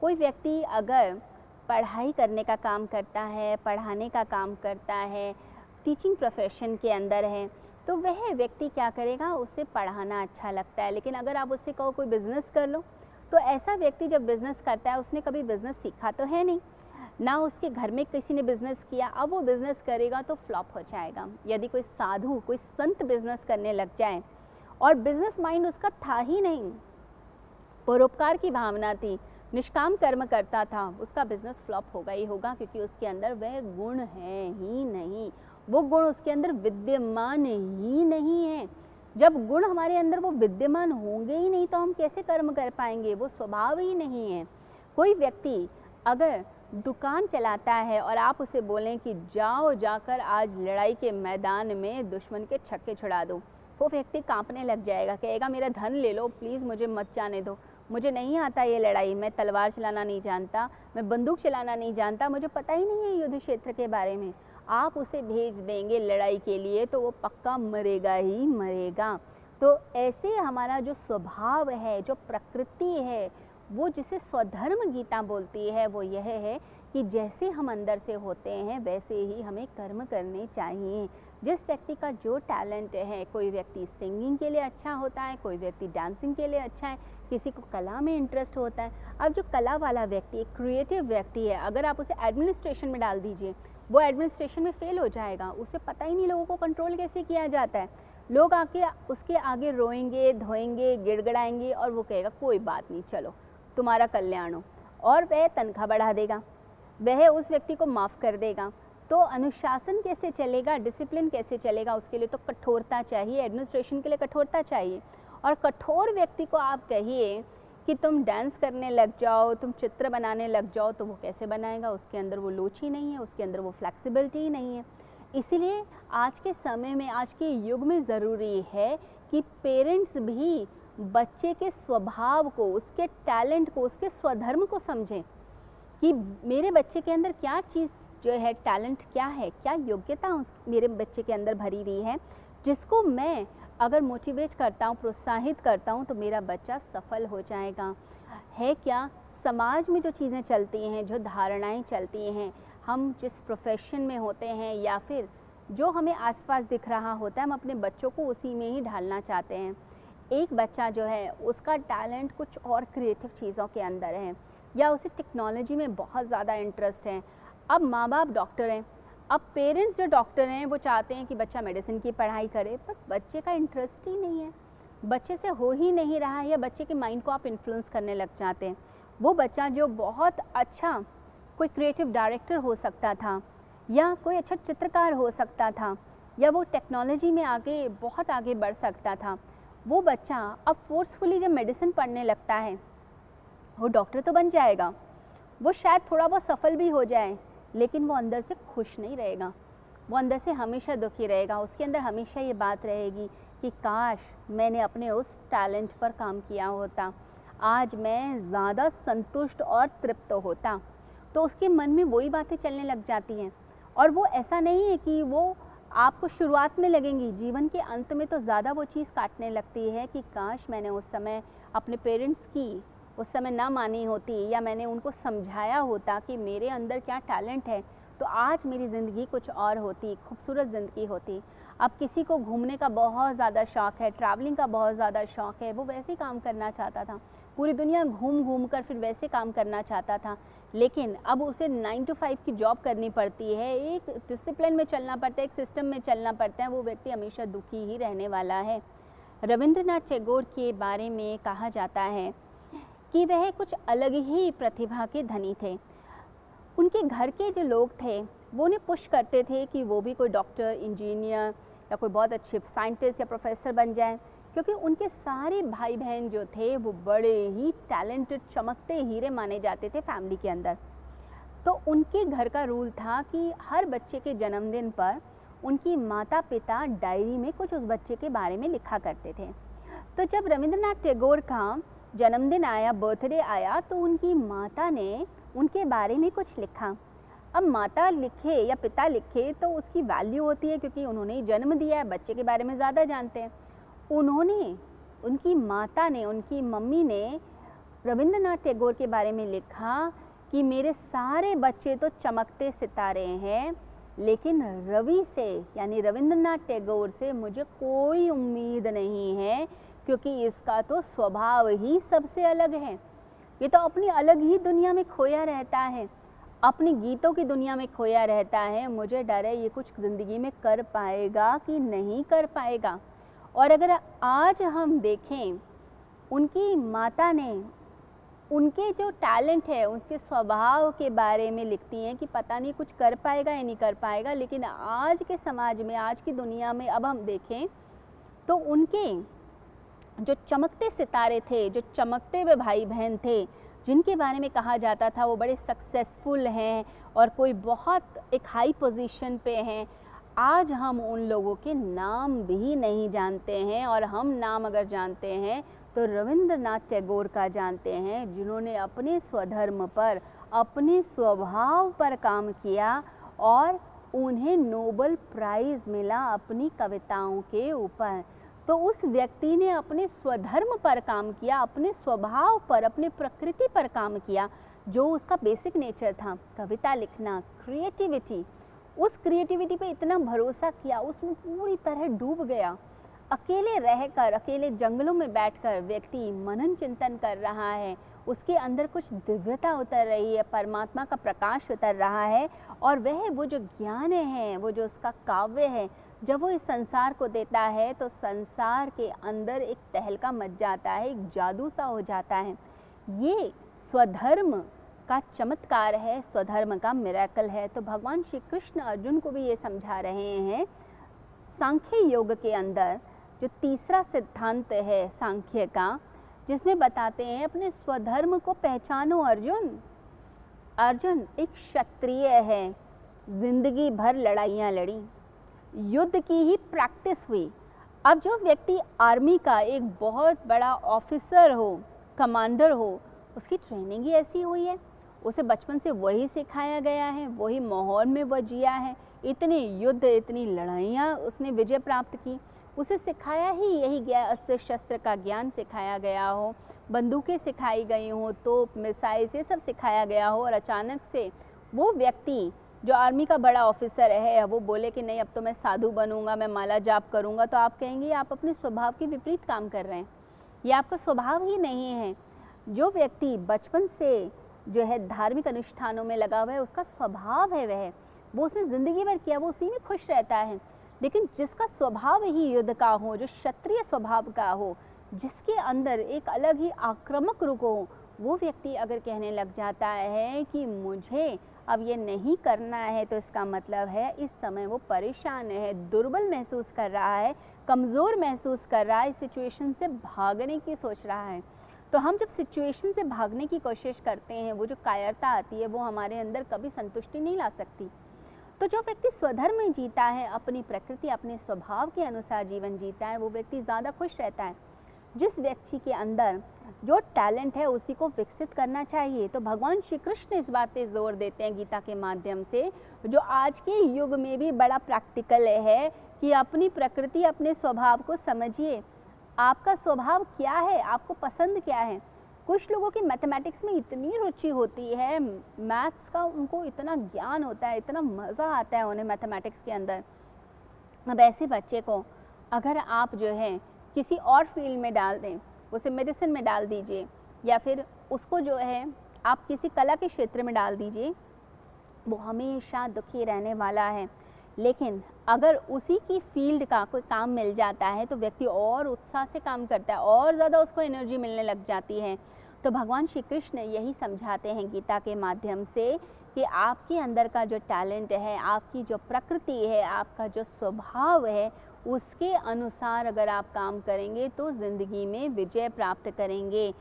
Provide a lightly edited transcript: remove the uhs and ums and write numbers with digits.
कोई व्यक्ति अगर पढ़ाई करने का काम करता है, पढ़ाने का काम करता है, टीचिंग प्रोफेशन के अंदर है, तो वह व्यक्ति क्या करेगा, उसे पढ़ाना अच्छा लगता है। लेकिन अगर आप उससे कहो कोई बिज़नेस कर लो, तो ऐसा व्यक्ति जब बिज़नेस करता है, उसने कभी बिज़नेस सीखा तो है नहीं, ना उसके घर में किसी ने बिज़नेस किया, अब वो बिज़नेस करेगा तो फ्लॉप हो जाएगा। यदि कोई साधु, कोई संत बिज़नेस करने लग जाए और बिज़नेस माइंड उसका था ही नहीं, परोपकार की भावना थी, निष्काम कर्म करता था, उसका बिज़नेस फ्लॉप होगा ही होगा, क्योंकि उसके अंदर वह गुण है ही नहीं, वो गुण उसके अंदर विद्यमान ही नहीं है। जब गुण हमारे अंदर वो विद्यमान होंगे ही नहीं तो हम कैसे कर्म कर पाएंगे, वो स्वभाव ही नहीं है। कोई व्यक्ति अगर दुकान चलाता है और आप उसे बोलें कि जाओ जाकर आज लड़ाई के मैदान में दुश्मन के छक्के छुड़ा दो, वो व्यक्ति कांपने लग जाएगा, कहेगा मेरा धन ले लो, प्लीज़ मुझे मत जाने दो, मुझे नहीं आता ये लड़ाई, मैं तलवार चलाना नहीं जानता, मैं बंदूक चलाना नहीं जानता, मुझे पता ही नहीं है युद्ध क्षेत्र के बारे में। आप उसे भेज देंगे लड़ाई के लिए तो वो पक्का मरेगा ही मरेगा। तो ऐसे हमारा जो स्वभाव है, जो प्रकृति है, वो जिसे स्वधर्म गीता बोलती है, वो यह है कि जैसे हम अंदर से होते हैं वैसे ही हमें कर्म करने चाहिए। जिस व्यक्ति का जो टैलेंट है, कोई व्यक्ति सिंगिंग के लिए अच्छा होता है, कोई व्यक्ति डांसिंग के लिए अच्छा है, किसी को कला में इंटरेस्ट होता है। अब जो कला वाला व्यक्ति, एक क्रिएटिव व्यक्ति है, अगर आप उसे एडमिनिस्ट्रेशन में डाल दीजिए, वो एडमिनिस्ट्रेशन में फेल हो जाएगा, उसे पता ही नहीं लोगों को कंट्रोल कैसे किया जाता है। लोग आके उसके आगे रोएंगे, धोएंगे, गिड़गिड़ाएंगे और वो कहेगा कोई बात नहीं, चलो तुम्हारा कल्याण हो, और वह तनख्वाह बढ़ा देगा, वह उस व्यक्ति को माफ़ कर देगा। तो अनुशासन कैसे चलेगा, डिसिप्लिन कैसे चलेगा, उसके लिए तो कठोरता चाहिए, एडमिनिस्ट्रेशन के लिए कठोरता चाहिए। और कठोर व्यक्ति को आप कहिए कि तुम डांस करने लग जाओ, तुम चित्र बनाने लग जाओ, तो वो कैसे बनाएगा, उसके अंदर वो लोच ही नहीं है, उसके अंदर वो फ्लेक्सिबिलिटी ही नहीं है। इसीलिए आज के समय में, आज के युग में ज़रूरी है कि पेरेंट्स भी बच्चे के स्वभाव को, उसके टैलेंट को, उसके स्वधर्म को समझें कि मेरे बच्चे के अंदर क्या चीज़ जो है, टैलेंट क्या है, क्या योग्यता उस मेरे बच्चे के अंदर भरी हुई है, जिसको मैं अगर मोटिवेट करता हूँ, प्रोत्साहित करता हूँ, तो मेरा बच्चा सफल हो जाएगा। है क्या, समाज में जो चीज़ें चलती हैं, जो धारणाएं चलती हैं, हम जिस प्रोफेशन में होते हैं या फिर जो हमें आसपास दिख रहा होता है, हम अपने बच्चों को उसी में ही ढालना चाहते हैं। एक बच्चा जो है, उसका टैलेंट कुछ और क्रिएटिव चीज़ों के अंदर है, या उसे टेक्नोलॉजी में बहुत ज़्यादा इंटरेस्ट है। अब माँ बाप डॉक्टर हैं, अब पेरेंट्स जो डॉक्टर हैं वो चाहते हैं कि बच्चा मेडिसिन की पढ़ाई करे, पर बच्चे का इंटरेस्ट ही नहीं है, बच्चे से हो ही नहीं रहा है, या बच्चे के माइंड को आप इन्फ्लुएंस करने लग जाते हैं। वो बच्चा जो बहुत अच्छा कोई क्रिएटिव डायरेक्टर हो सकता था, या कोई अच्छा चित्रकार हो सकता था, या वो टेक्नोलॉजी में आगे बहुत आगे बढ़ सकता था, वो बच्चा अब फोर्सफुली जब मेडिसिन पढ़ने लगता है, वो डॉक्टर तो बन जाएगा, वो शायद थोड़ा बहुत सफल भी हो जाए, लेकिन वो अंदर से खुश नहीं रहेगा, वो अंदर से हमेशा दुखी रहेगा। उसके अंदर हमेशा ये बात रहेगी कि काश मैंने अपने उस टैलेंट पर काम किया होता, आज मैं ज़्यादा संतुष्ट और तृप्त होता। तो उसके मन में वही बातें चलने लग जाती हैं, और वो ऐसा नहीं है कि वो आपको शुरुआत में लगेंगी, जीवन के अंत में तो ज़्यादा वो चीज़ काटने लगती है कि काश मैंने उस समय अपने पेरेंट्स की उस समय ना मानी होती, या मैंने उनको समझाया होता कि मेरे अंदर क्या टैलेंट है, तो आज मेरी ज़िंदगी कुछ और होती, खूबसूरत ज़िंदगी होती। अब किसी को घूमने का बहुत ज़्यादा शौक़ है, ट्रैवलिंग का बहुत ज़्यादा शौक़ है, वो वैसे ही काम करना चाहता था, पूरी दुनिया घूम घूम कर फिर वैसे काम करना चाहता था, लेकिन अब उसे 9 to 5 की जॉब करनी पड़ती है, एक डिसिप्लिन में चलना पड़ता है, एक सिस्टम में चलना पड़ता है, वो व्यक्ति हमेशा दुखी ही रहने वाला है। रविंद्रनाथ टैगोर के बारे में कहा जाता है कि वह कुछ अलग ही प्रतिभा के धनी थे। उनके घर के जो लोग थे वो उन्हें पुश करते थे कि वो भी कोई डॉक्टर, इंजीनियर या कोई बहुत अच्छे साइंटिस्ट या प्रोफेसर बन जाएं, क्योंकि उनके सारे भाई बहन जो थे वो बड़े ही टैलेंटेड, चमकते हीरे माने जाते थे फैमिली के अंदर। तो उनके घर का रूल था कि हर बच्चे के जन्मदिन पर उनकी माता पिता डायरी में कुछ उस बच्चे के बारे में लिखा करते थे। तो जब रविंद्रनाथ टैगोर का जन्मदिन आया, बर्थडे आया, तो उनकी माता ने उनके बारे में कुछ लिखा। अब माता लिखे या पिता लिखे तो उसकी वैल्यू होती है, क्योंकि उन्होंने जन्म दिया है, बच्चे के बारे में ज़्यादा जानते हैं। उन्होंने, उनकी माता ने, उनकी मम्मी ने रविंद्रनाथ टैगोर के बारे में लिखा कि मेरे सारे बच्चे तो चमकते सितारे हैं, लेकिन रवि से यानी रविंद्रनाथ टैगोर से मुझे कोई उम्मीद नहीं है, क्योंकि इसका तो स्वभाव ही सबसे अलग है। ये तो अपनी अलग ही दुनिया में खोया रहता है, अपने गीतों की दुनिया में खोया रहता है। मुझे डर है ये कुछ ज़िंदगी में कर पाएगा कि नहीं कर पाएगा। और अगर आज हम देखें, उनकी माता ने उनके जो टैलेंट है, उसके स्वभाव के बारे में लिखती हैं कि पता नहीं कुछ कर पाएगा या नहीं कर पाएगा। लेकिन आज के समाज में, आज की दुनिया में अब हम देखें तो उनके जो चमकते सितारे थे, जो चमकते हुए भाई बहन थे, जिनके बारे में कहा जाता था वो बड़े सक्सेसफुल हैं और कोई बहुत एक हाई पोजीशन पे हैं, आज हम उन लोगों के नाम भी नहीं जानते हैं। और हम नाम अगर जानते हैं तो रविंद्रनाथ टैगोर का जानते हैं, जिन्होंने अपने स्वधर्म पर, अपने स्वभाव पर काम किया और उन्हें नोबेल प्राइज़ मिला अपनी कविताओं के ऊपर। तो उस व्यक्ति ने अपने स्वधर्म पर काम किया, अपने स्वभाव पर, अपने प्रकृति पर काम किया, जो उसका बेसिक नेचर था, कविता लिखना, क्रिएटिविटी। उस क्रिएटिविटी पे इतना भरोसा किया, उसमें पूरी तरह डूब गया। अकेले रहकर, अकेले जंगलों में बैठकर व्यक्ति मनन चिंतन कर रहा है, उसके अंदर कुछ दिव्यता उतर रही है, परमात्मा का प्रकाश उतर रहा है। और वह वो जो ज्ञान है, वो जो उसका काव्य है, जब वो इस संसार को देता है तो संसार के अंदर एक तहलका मच जाता है, एक जादू सा हो जाता है। ये स्वधर्म का चमत्कार है, स्वधर्म का मिरेकल है। तो भगवान श्री कृष्ण अर्जुन को भी ये समझा रहे हैं। सांख्य योग के अंदर जो तीसरा सिद्धांत है सांख्य का, जिसमें बताते हैं अपने स्वधर्म को पहचानो अर्जुन। अर्जुन एक क्षत्रिय है, जिंदगी भर लड़ाइयाँ लड़ी, युद्ध की ही प्रैक्टिस हुई। अब जो व्यक्ति आर्मी का एक बहुत बड़ा ऑफिसर हो, कमांडर हो, उसकी ट्रेनिंग ही ऐसी हुई है, उसे बचपन से वही सिखाया गया है, वही माहौल में वह जिया है, इतने युद्ध, इतनी लड़ाइयाँ उसने विजय प्राप्त की, उसे सिखाया ही यही गया, अस्त्र शस्त्र का ज्ञान सिखाया गया हो, बंदूकें सिखाई गई हों, तोप, मिसाइल, ये सब सिखाया गया हो। और अचानक से वो व्यक्ति जो आर्मी का बड़ा ऑफिसर है, वो बोले कि नहीं अब तो मैं साधु बनूंगा, मैं माला जाप करूंगा, तो आप कहेंगे आप अपने स्वभाव के विपरीत काम कर रहे हैं, ये आपका स्वभाव ही नहीं है। जो व्यक्ति बचपन से जो है धार्मिक अनुष्ठानों में लगा हुआ है, उसका स्वभाव है वो उसने ज़िंदगी भर किया, वो उसी में खुश रहता है। लेकिन जिसका स्वभाव ही युद्ध का हो, जो क्षत्रिय स्वभाव का हो, जिसके अंदर एक अलग ही आक्रामक रुख हो, वो व्यक्ति अगर कहने लग जाता है कि मुझे अब ये नहीं करना है, तो इसका मतलब है इस समय वो परेशान है, दुर्बल महसूस कर रहा है, कमज़ोर महसूस कर रहा है, इस सिचुएशन से भागने की सोच रहा है। तो हम जब सिचुएशन से भागने की कोशिश करते हैं, वो जो कायरता आती है, वो हमारे अंदर कभी संतुष्टि नहीं ला सकती। तो जो व्यक्ति स्वधर्म में जीता है, अपनी प्रकृति, अपने स्वभाव के अनुसार जीवन जीता है, वो व्यक्ति ज़्यादा खुश रहता है। जिस व्यक्ति के अंदर जो टैलेंट है उसी को विकसित करना चाहिए। तो भगवान श्री कृष्ण इस बात पे जोर देते हैं गीता के माध्यम से, जो आज के युग में भी बड़ा प्रैक्टिकल है, कि अपनी प्रकृति, अपने स्वभाव को समझिए। आपका स्वभाव क्या है, आपको पसंद क्या है। कुछ लोगों की मैथमेटिक्स में इतनी रुचि होती है, मैथ्स का उनको इतना ज्ञान होता है, इतना मज़ा आता है उन्हें मैथमेटिक्स के अंदर। अब ऐसे बच्चे को अगर आप जो है किसी और फील्ड में डाल दें, उसे मेडिसिन में डाल दीजिए, या फिर उसको जो है आप किसी कला के क्षेत्र में डाल दीजिए, वो हमेशा दुखी रहने वाला है। लेकिन अगर उसी की फील्ड का कोई काम मिल जाता है तो व्यक्ति और उत्साह से काम करता है, और ज़्यादा उसको एनर्जी मिलने लग जाती है। तो भगवान श्री कृष्ण यही समझाते हैं गीता के माध्यम से कि आपके अंदर का जो टैलेंट है, आपकी जो प्रकृति है, आपका जो स्वभाव है, उसके अनुसार अगर आप काम करेंगे तो ज़िंदगी में विजय प्राप्त करेंगे।